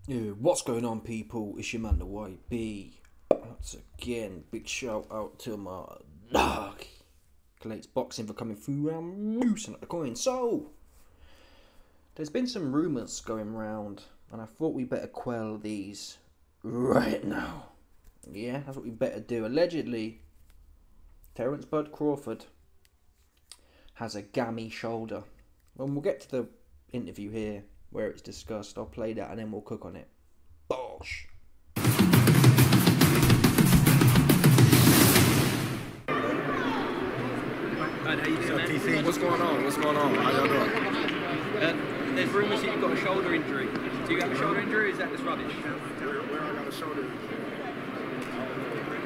What's going on, people? It's your man, the White Bee. Once again, big shout out to my dog. Collates boxing for coming through and loosening up the coin. So, there's been some rumours going round, and I thought we better quell these right now. Yeah, that's what we better do. Allegedly, Terence Bud Crawford has a gammy shoulder. And we'll get to the interview here where it's discussed. I'll play that and then we'll cook on it. Bosh. What's going on? What's going on? How y'all doing? There's rumours that you've got a shoulder injury. Do you have a shoulder injury or is that just rubbish? Where I got a shoulder injury.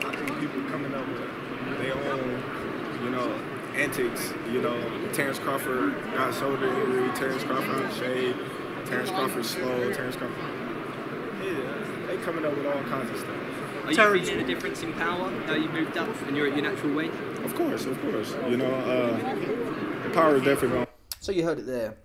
I think people coming up with their own, antics. Terence Crawford got a shoulder injury. Terence Crawford on the shade. Terence Crawford slow. Terence Crawford. Yeah, they coming up with all kinds of stuff. Are you feeling a difference in power now you've moved up and you're at your natural weight? Of course. The power is definitely gone. So you heard it there.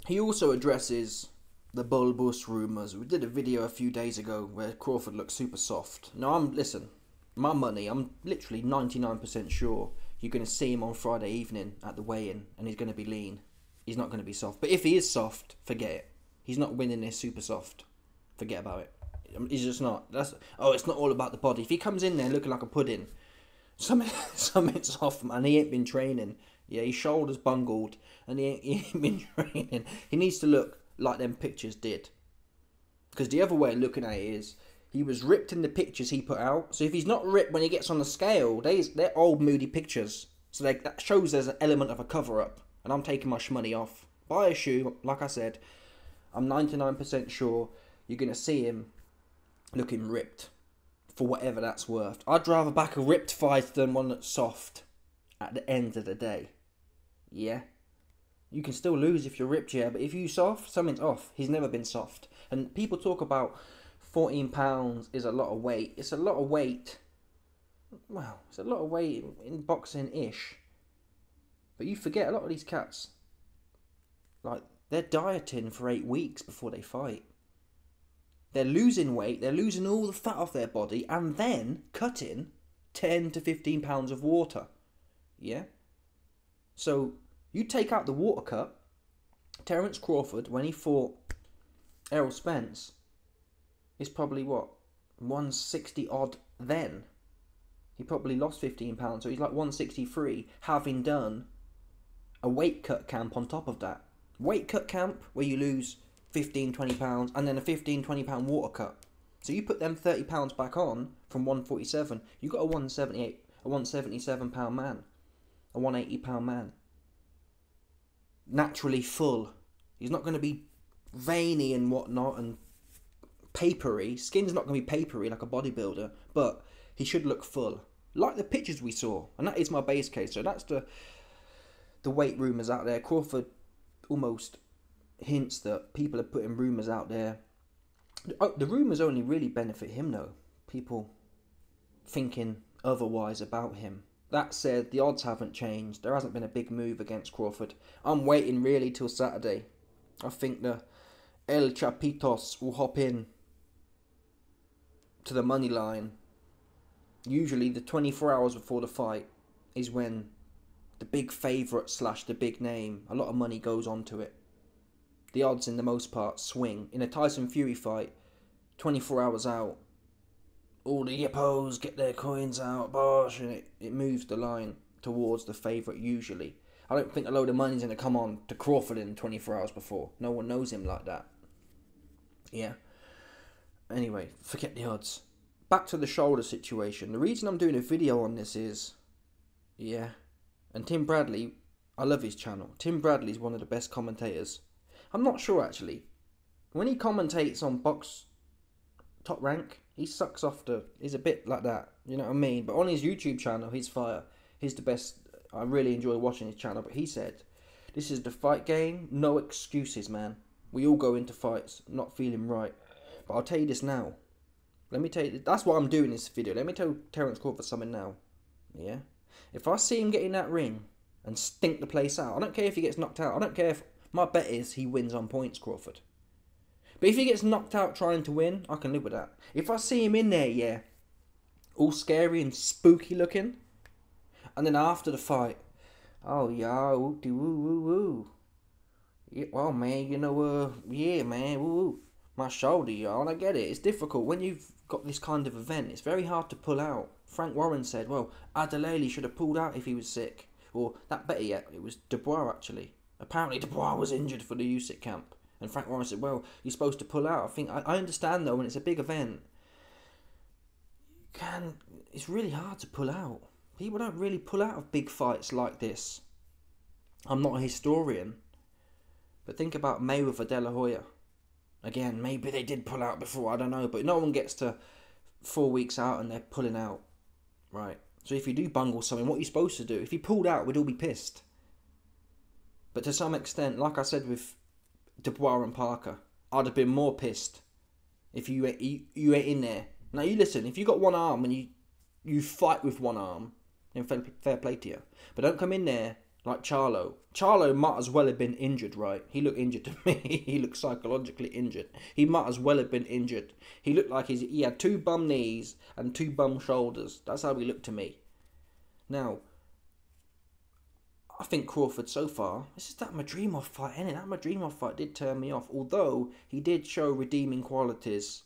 He also addresses the bulbous rumours. We did a video a few days ago where Crawford looks super soft. Now, listen, my money, I'm literally 99% sure you're going to see him on Friday evening at the weigh-in and he's going to be lean. He's not going to be soft. But if he is soft, forget it. He's not winning this super soft. Forget about it. He's just not. It's not all about the body. If he comes in there looking like a pudding, something's off, man. He ain't been training. Yeah, his shoulder's bungled and he ain't been training. He needs to look like them pictures did. Because the other way of looking at it is, he was ripped in the pictures he put out. So if he's not ripped when he gets on the scale, they're old moody pictures. So that shows there's an element of a cover-up. And I'm taking my shmoney off. Buy a shoe, like I said, I'm 99% sure you're going to see him looking ripped. For whatever that's worth. I'd rather back a ripped fight than one that's soft. At the end of the day. Yeah. You can still lose if you're ripped, yeah. But if you're soft, something's off. He's never been soft. And people talk about 14 pounds is a lot of weight. It's a lot of weight. Well, it's a lot of weight in boxing-ish. But you forget a lot of these cats, like, they're dieting for 8 weeks before they fight. They're losing weight, they're losing all the fat off their body, and then cutting 10 to 15 pounds of water. Yeah? So, you take out the water cut, Terence Crawford, when he fought Errol Spence, is probably, 160 odd then. He probably lost 15 pounds, so he's like 163, having done a weight cut camp on top of that. Weight cut camp, where you lose 15, 20 pounds, and then a 15, 20 pound water cut. So you put them 30 pounds back on from 147, you got a 178, a 177 pound man, a 180 pound man. Naturally full. He's not going to be veiny and whatnot and papery. Skin's not going to be papery like a bodybuilder, but he should look full. Like the pictures we saw. And that is my base case. So that's the weight rumours out there. Crawford almost hints that people are putting rumours out there. The rumours only really benefit him though. People thinking otherwise about him. That said, the odds haven't changed. There hasn't been a big move against Crawford. I'm waiting really till Saturday. I think the El Chapitos will hop in to the money line. Usually the 24 hours before the fight is when the big favourite / the big name, a lot of money goes onto it. The odds in the most part swing. In a Tyson Fury fight, 24 hours out, all the yippos get their coins out, bosh, and it moves the line towards the favourite usually. I don't think a load of money's going to come on to Crawford in 24 hours before. No one knows him like that. Yeah. Anyway, forget the odds. Back to the shoulder situation. The reason I'm doing a video on this is, yeah, and Tim Bradley, I love his channel. Tim Bradley's one of the best commentators. I'm not sure actually. When he commentates on Box Top Rank, he sucks off he's a bit like that, you know what I mean? But on his YouTube channel, he's fire. He's the best. I really enjoy watching his channel. But he said, this is the fight game, no excuses, man. We all go into fights not feeling right. But I'll tell you this now. Let me tell you, that's what I'm doing in this video. Let me tell Terence Crawford something now. Yeah? If I see him get in that ring and stink the place out, I don't care if he gets knocked out. I don't care if... My bet is he wins on points, Crawford. But if he gets knocked out trying to win, I can live with that. If I see him in there, yeah, all scary and spooky looking, and then after the fight, oh yeah, woo woo woo woo. Yeah, well, man, yeah, man, woo, my shoulder, y'all. I get it. It's difficult when you've got this kind of event. It's very hard to pull out. Frank Warren said, well, Adelele should have pulled out if he was sick. Or, that better yet, it was Dubois, actually. Apparently, Dubois was injured for the USIC camp. And Frank Warren said, well, you're supposed to pull out. I understand, though, when it's a big event, it's really hard to pull out. People don't really pull out of big fights like this. I'm not a historian. But think about Mayweather De La Hoya. Again, maybe they did pull out before, I don't know. But no one gets to 4 weeks out and they're pulling out. Right. So if you do bungle something, what are you supposed to do? If you pulled out, we'd all be pissed. But to some extent, like I said with Dubois and Parker, I'd have been more pissed if you went in there. Now you listen, if you got one arm and you fight with one arm, then fair play to you. But don't come in there like Charlo. Charlo might as well have been injured, right? He looked injured to me. He looked psychologically injured. He might as well have been injured. He looked like he had 2 bum knees and 2 bum shoulders. That's how he looked to me. Now, I think Crawford so far, this is that Madrimov fight, innit? That Madrimov fight did turn me off. Although, he did show redeeming qualities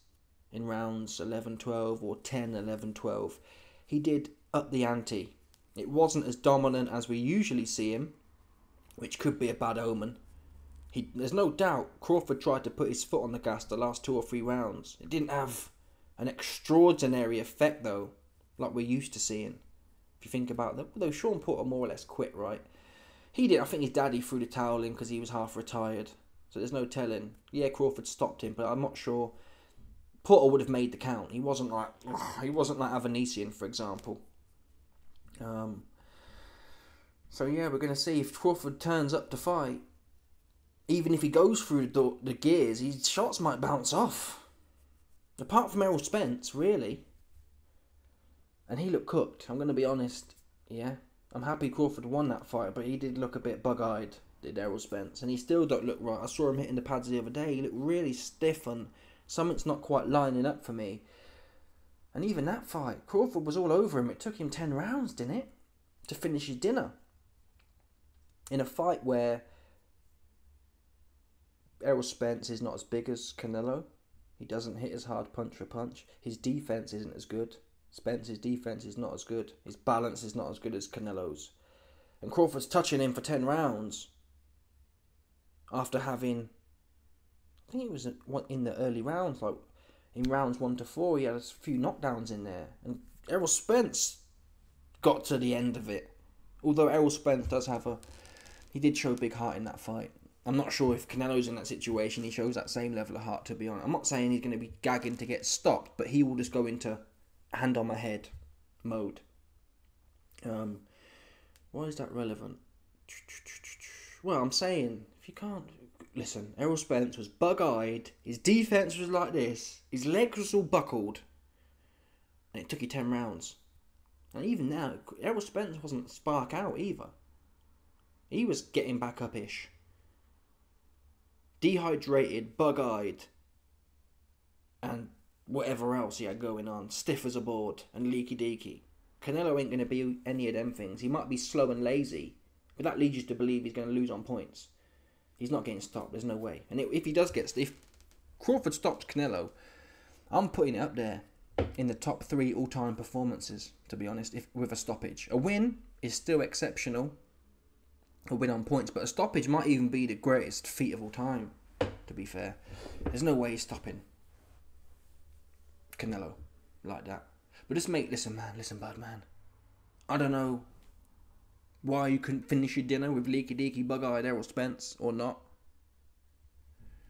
in rounds 11-12 or 10-11-12. He did up the ante. It wasn't as dominant as we usually see him, which could be a bad omen. There's no doubt Crawford tried to put his foot on the gas the last 2 or 3 rounds. It didn't have an extraordinary effect, though, like we're used to seeing. If you think about that, though Sean Porter more or less quit, right? He did. I think his daddy threw the towel in because he was half retired. So there's no telling. Yeah, Crawford stopped him, but I'm not sure. Porter would have made the count. He wasn't like Avanesian, for example. So yeah, we're going to see if Crawford turns up to fight. Even if he goes through the gears, his shots might bounce off. Apart from Errol Spence, really. And he looked cooked, I'm going to be honest. Yeah, I'm happy Crawford won that fight, but he did look a bit bug-eyed, did Errol Spence. And he still don't look right. I saw him hitting the pads the other day. He looked really stiff and something's not quite lining up for me. And even that fight, Crawford was all over him. It took him 10 rounds, didn't it? To finish his dinner. In a fight where Errol Spence is not as big as Canelo. He doesn't hit as hard punch for punch. His defense isn't as good. Spence's defense is not as good. His balance is not as good as Canelo's. And Crawford's touching him for 10 rounds. After having, I think it was in the early rounds, like in rounds 1 to 4, he had a few knockdowns in there. And Errol Spence got to the end of it. Although Errol Spence does have he did show big heart in that fight. I'm not sure if Canelo's in that situation, he shows that same level of heart, to be honest. I'm not saying he's going to be gagging to get stopped, but he will just go into hand on my head mode. Why is that relevant? Well, I'm saying, if you can't... Listen, Errol Spence was bug-eyed, his defence was like this, his legs was all buckled, and it took you 10 rounds. And even now, Errol Spence wasn't spark out either. He was getting back up-ish. Dehydrated, bug-eyed, and whatever else he had going on. Stiff as a board and leaky-deaky. Canelo ain't going to be any of them things. He might be slow and lazy, but that leads you to believe he's going to lose on points. He's not getting stopped. There's no way. And if he does if Crawford stops Canelo, I'm putting it up there in the top 3 all-time performances, to be honest, with a stoppage. A win is still exceptional. A win on points, but a stoppage might even be the greatest feat of all time, to be fair. There's no way he's stopping Canelo like that. But just listen bad man. I don't know why you couldn't finish your dinner with leaky-deaky bug-eyed Errol Spence or not.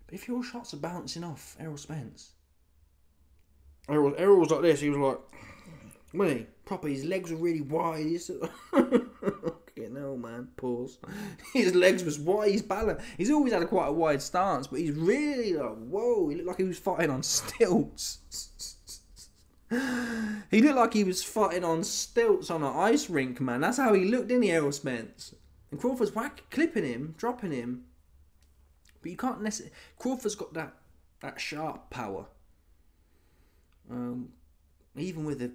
But if your shots are bouncing off Errol Spence, Errol was like this. He was like, wasn't he? Proper. His legs were really wide. Okay, no man. Pause. His legs was wide. His balance. He's always had quite a wide stance, but he's really like, whoa. He looked like he was fighting on stilts. He looked like he was fighting on stilts on an ice rink, man. That's how he looked, didn't he, Errol Spence? And Crawford's clipping him, dropping him. But you can't necessarily... Crawford's got that that sharp power. Even with the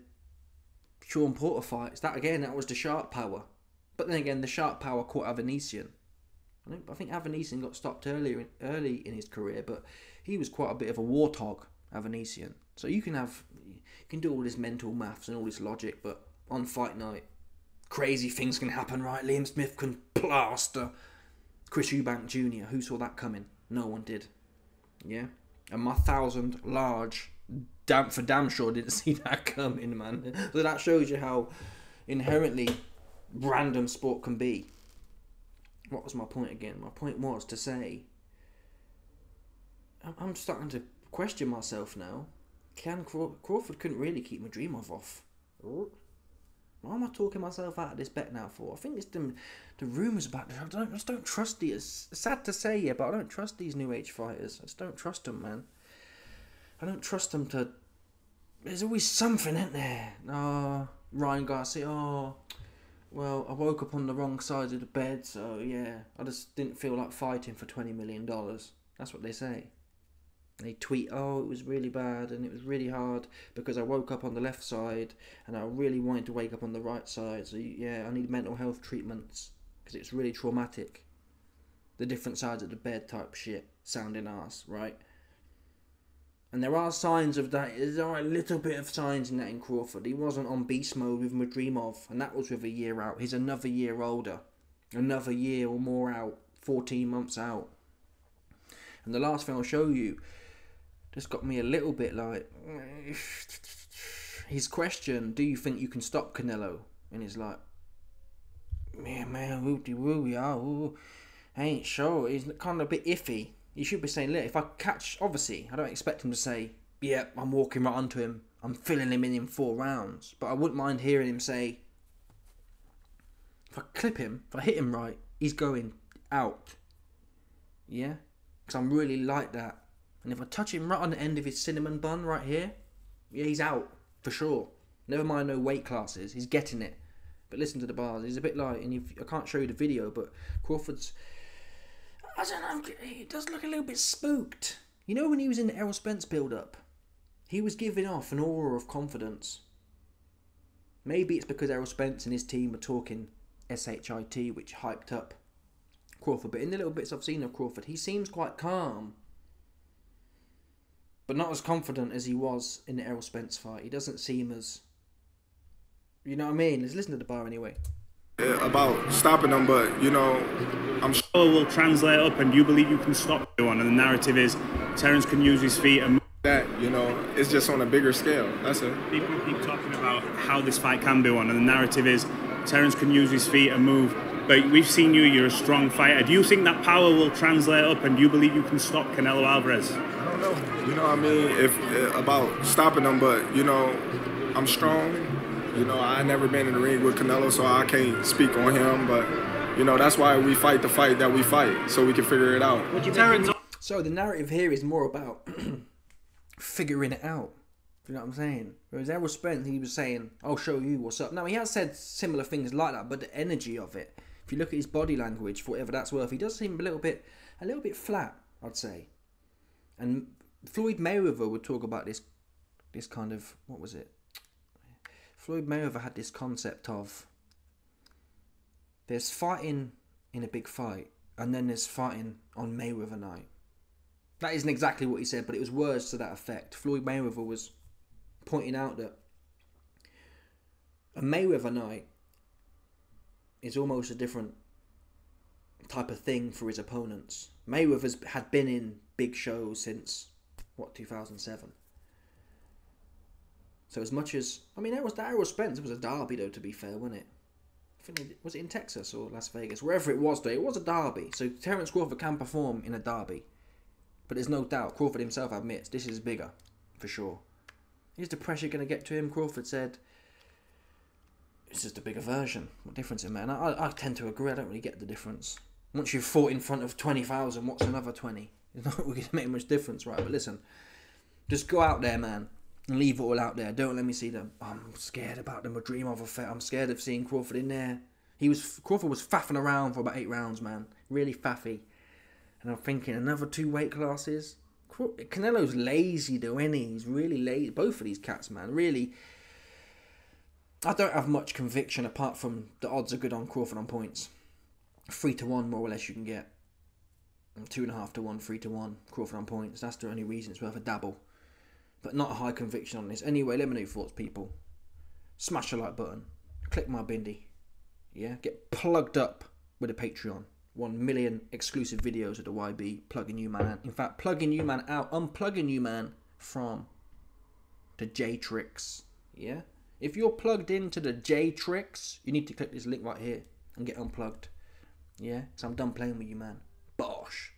Sean Porter fights, that was the sharp power. But then again, the sharp power caught Avanesian. I think Avanesian got stopped early in his career, but he was quite a bit of a warthog, Avanesian. So you can do all this mental maths and all this logic, but on fight night, crazy things can happen, right? Liam Smith can plaster Chris Eubank Jr. Who saw that coming? No one did. Yeah? And my 1,000 large, for damn sure didn't see that coming, man. So that shows you how inherently random sport can be. What was my point again? My point was to say, I'm starting to question myself now. Crawford couldn't really keep Madrimov off. Why am I talking myself out of this bet now for? I think it's the rumours about this. I just don't trust these. It's sad to say, yeah, but I don't trust these new age fighters. I just don't trust them, man. I don't trust them to... There's always something, isn't there? Oh, Ryan Garcia, well, I woke up on the wrong side of the bed, so yeah, I just didn't feel like fighting for $20 million. That's what they say. They tweet, it was really bad and it was really hard because I woke up on the left side and I really wanted to wake up on the right side. So yeah, I need mental health treatments because it's really traumatic. The different sides of the bed type shit, sounding arse, right? And there are signs of that. There's a little bit of signs in that in Crawford. He wasn't on beast mode with Madrimov, and that was with a year out. He's another year older. Another year or more out. 14 months out. And the last thing I'll show you just got me a little bit like... His question, do you think you can stop Canelo? And he's like, yeah, man, whoop-de-woo, yeah, I ain't sure. He's kind of a bit iffy. You should be saying, look, if I catch... Obviously, I don't expect him to say, yeah, I'm walking right onto him. I'm filling him in 4 rounds. But I wouldn't mind hearing him say, if I clip him, if I hit him right, he's going out. Yeah? Because I'm really like that. And if I touch him right on the end of his cinnamon bun right here, yeah, he's out. For sure. Never mind no weight classes. He's getting it. But listen to the bars. He's a bit like... And I can't show you the video, but Crawford's... I don't know, he does look a little bit spooked. You know when he was in the Errol Spence build-up? He was giving off an aura of confidence. Maybe it's because Errol Spence and his team were talking SHIT, which hyped up Crawford. But in the little bits I've seen of Crawford, he seems quite calm. But not as confident as he was in the Errol Spence fight. He doesn't seem as... You know what I mean? Let's listen to the bar anyway. About stopping them, but, I'm sure will translate up and you believe you can stop everyone, and the narrative is Terence can use his feet and that, it's just on a bigger scale. That's it. People keep talking about how this fight can be won, and the narrative is Terence can use his feet and move, but we've seen you're a strong fighter. Do you think that power will translate up and you believe you can stop Canelo Alvarez? I don't know. You know what I mean? If about stopping them, but, I'm strong. I never been in the ring with Canelo, so I can't speak on him, but, that's why we fight the fight that we fight, so we can figure it out. So the narrative here is more about figuring it out. You know what I'm saying? Whereas Errol Spence, he was saying, I'll show you what's up. Now, he has said similar things like that, but the energy of it, if you look at his body language, for whatever that's worth, he does seem a little bit flat, I'd say. And Floyd Mayweather would talk about this kind of, what was it? Floyd Mayweather had this concept of there's fighting in a big fight and then there's fighting on Mayweather night. That isn't exactly what he said, but it was words to that effect. Floyd Mayweather was pointing out that a Mayweather night is almost a different type of thing for his opponents. Mayweather's had been in big shows since, 2007? So as much as... Errol Spence was a derby, though, to be fair, wasn't it? I think was it in Texas or Las Vegas? Wherever it was, though, it was a derby. So Terence Crawford can perform in a derby. But there's no doubt, Crawford himself admits, this is bigger, for sure. Is the pressure going to get to him? Crawford said, it's just a bigger version. What difference it makes? I tend to agree, I don't really get the difference. Once you've fought in front of 20,000, what's another 20? It's not going to make much difference, right? But listen, just go out there, man. And leave it all out there. Don't let me see them. I'm scared about the Madrimov effect. I'm scared of seeing Crawford in there. Crawford was faffing around for about 8 rounds, man. Really faffy. And I'm thinking, another 2 weight classes? Canelo's lazy though, ain't he? He's really lazy. Both of these cats, man. Really, I don't have much conviction apart from the odds are good on Crawford on points. 3-1 more or less you can get. 2.5 to 1, 3 to 1. Crawford on points. That's the only reason it's worth a dabble. But not a high conviction on this. Anyway, let me know your thoughts, people. Smash the like button. Click my bindi. Yeah, get plugged up with a Patreon. 1 million exclusive videos of the YB. Plugging you, man. In fact, plugging you, man, out. Unplugging you, man, from the J-Tricks. Yeah? If you're plugged into the J-Tricks, you need to click this link right here and get unplugged. Yeah? So I'm done playing with you, man. Bosh.